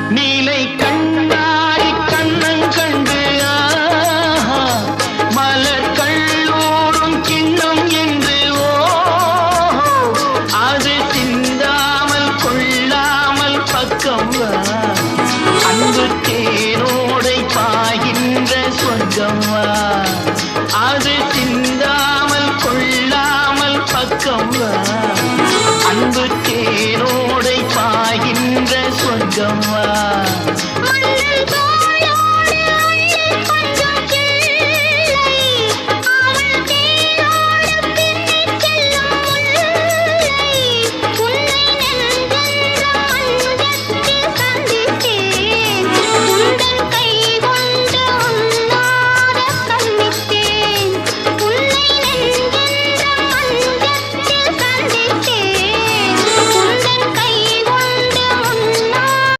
நீலை கண்ணாடி கண்ணன் கண்டு மலர் கல்லூரும் கிண்ணம் என்று அது சிந்தாமல் கொள்ளாமல் பக்கம் அன்பு தேனோடை பாய்கின்ற சொர்க்கம் அது சிந்தாமல் கொள்ளாமல் பக்கம் அன்பு தேனோடை பாய்கின்ற சொர்க்கம்